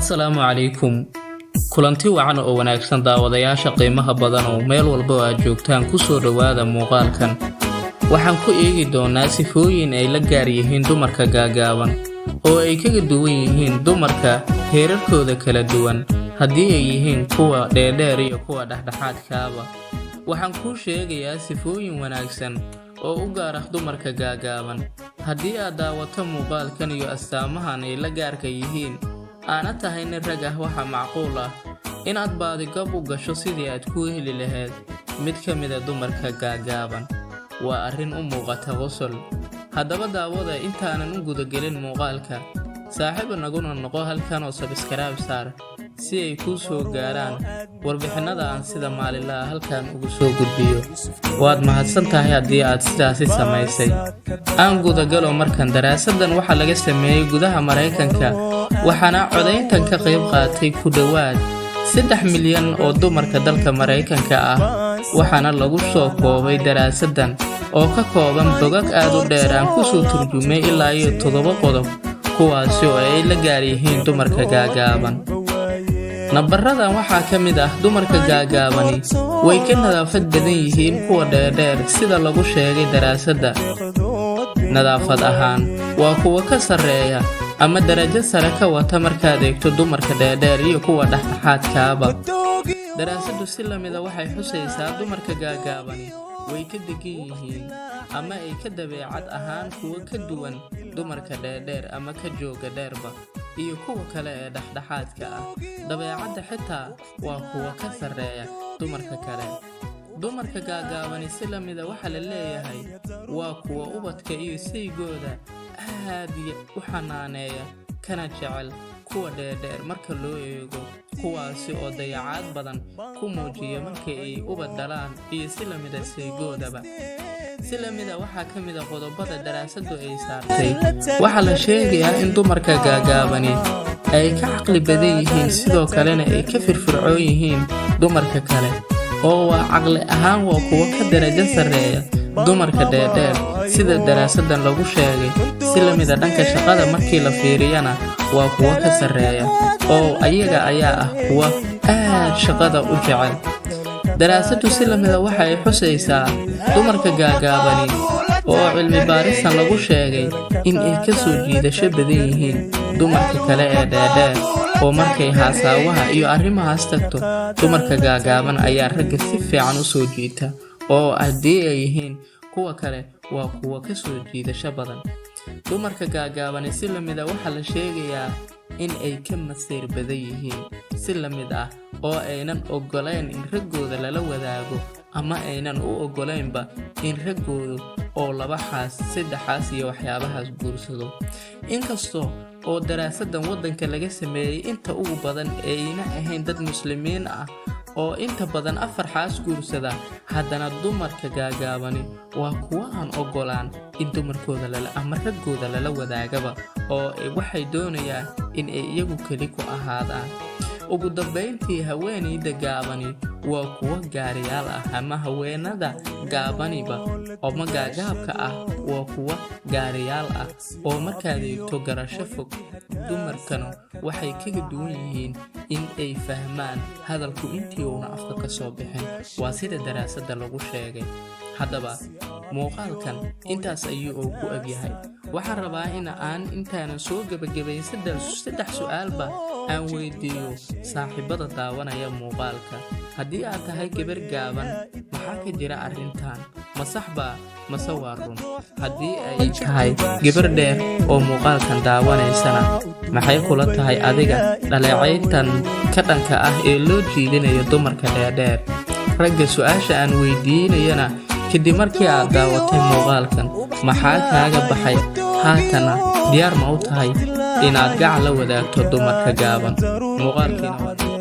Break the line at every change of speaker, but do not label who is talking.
Assalaamu calaykum. Kulanti wacan oo wanaagsan daawadayaasha qiimaha badan oo meel walba aad joogtaan ku soo dhawaada muuqaalkan. Waxaan ku eegi doonaa sifooyin ay la gaar yihiin dumarka gaagaaban oo ay kaga duwan yihiin dumarka heerarkooda kala duwan haddii ay yihiin kuwa dheerdheer iyo kuwa dhexdhexaadkaaba. Waxaan ku sheegayaa sifooyin wanaagsan oo u gaar ah dumarka gaagaaban. Haddii aad daawato muuqaalkan iyo astaamahan ay la gaarka yihiin aana tahay nin rag ah, waxa macquul ah inaad baadigab u gasho sidii aad ku heli lahayd mid ka mid ah dumarka gaagaaban. Waa arrin u muuqata qosol. Haddaba daawada intaanan u gudagelin muuqaalka, saaxiib naguna noqo halkan oo subscribe saar si ay kuu soo gaaraan warbixinada aan sida maalinlaha halkan ugu soo gudbiyo. Waad mahadsan tahay haddii aad sidaasi samaysay. Aan gudagalo markan. Daraasadan waxaa laga sameeyay gudaha Mareykanka, waxaana codayntan ka qayb qaatay ku dhawaad 3 milyan oo dumarka dalka Mareykanka ah, waxaana lagu soo koobay daraasadan oo ka kooban bogag aad u dheer aan ku soo turjumay ilaa iyo 7 qodob kuwaasi oo ay la gaar yihiin dumarka gaagaaban. Nambaradan waxaa ka mid ah dumarka gaagaabani way ka nadaafad badan yihiin kuwa dheerdheer sida lagu sheegay daraasadda. Nadaafad ahaan waa kuwa ka sarreeya ama darajo sare ka wata markaad eegto dumarka dheerdheer iyo kuwa dhexdhexaadkaaba. Daraasaddu si lamida waxay xusaysaa dumarka gaagaabani way ka degan yihiin ama ay ka dabeecad ahaan kuwa ka duwan dumarka dheerdheer ama ka jooga dheerba iyo kuwa kale ee dhexdhexaadka ah. Dabeecadda xitaa waa kuwa ka sarreeya dumarka kale. Dumarka gaagaabani si lamida waxa la leeyahay waa kuwa ubadka iyo saygooda aad u xanaaneeya kana jecel kuwa dheerdheer marka loo eego kuwaasi oo dayacaad badan ku muujiya markay ay ubad dhalaan iyo si lamida saygoodaba. Si lamida waxaa ka mid ah qodobada daraasaddu ay saartay. Waxaa la sheegayaa in dumarka gaagaabani ay ka caqli badan yihiin sidoo kalena ay ka firfircoon yihiin dumarka kale oo waa caqli ahaan waa kuwa ka darajo sarreeya dumarka dheerdheer sida daraasadan lagu sheegay. Si lamida dhanka shaqada markii la fiiriyana waa kuwa ka sarreeya oo ayaga ayaa ah kuwa aad shaqada u jecel. Daraasaddu si lamida waxa ay xusaysaa dumarka gaagaabani oo cilmi baarisan lagu sheegay in ay ka soo jiidasho badan yihiin dumarka kale ee dheerdheer oo markay haasaawaha iyo arrimahaas tagto dumarka gaagaaban ayaa ragga si fiican u soo jiita oo haddii ay yihiin kuwa kale waa kuwa ka soo jiidasho badan. Dumarka gaagaabani si lamida waxaa la sheegayaa in ay ka masiir badan yihiin si lamid ah oo aynan ogoleen in raggooda lala wadaago ama aynan u ogoleynba in raggoodu oo 2 xaas 3 xaas iyo waxyaabahaas guursado. Inkastoo oo daraasadan wadanka laga sameeyay inta ugu badan ayna ahayn dad muslimiin ah oo inta badan 4 xaas guursada, haddana dumarka gaagaabani waa kuwa aan ogolaan in dumarkooda ama raggooda lala wadaagaba oo waxay doonayaan in ay iyagu kali ku ahaadaan. Ugu dambeyntii, haweeneyda gaabani waa kuwa gaariyaal ah ama haweenada gaabaniba oo gaagaabka ah waa kuwa gaariyaal ah oo markaad eegto garasho fog. Dumarkanu waxay kaga duwan yihiin in ay fahmaan hadalku intii uuna afka ka soo bixin. Waa sida daraasadda lagu sheegay. Haddaba muuqaalkan intaas ayuu ku egyahay. Waxaan rabaa in aan intaanan soo gabagabayn 3 su'aalba aan weydiiyo saaxiibada daawanaya muuqaalka. Haddii aad tahay gabar gaaban, maxaa ka jira arrintan? Ma saxba mase waa run? Haddii ay tahay gabar dheer oo muuqaalkan daawanaysana, maxay kula tahay adiga dhaleecayntan ka dhanka ah ee loo jiidinayo dumarka dheerdheer? Ragga su'aasha aan weydiinayana kadib markii aad daawatay muuqaalkan maxaa kaaga baxay? Haatana diyaar ma u tahay inaad gacan la wadaagto dumarka gaaban? Muuqaalkiina waa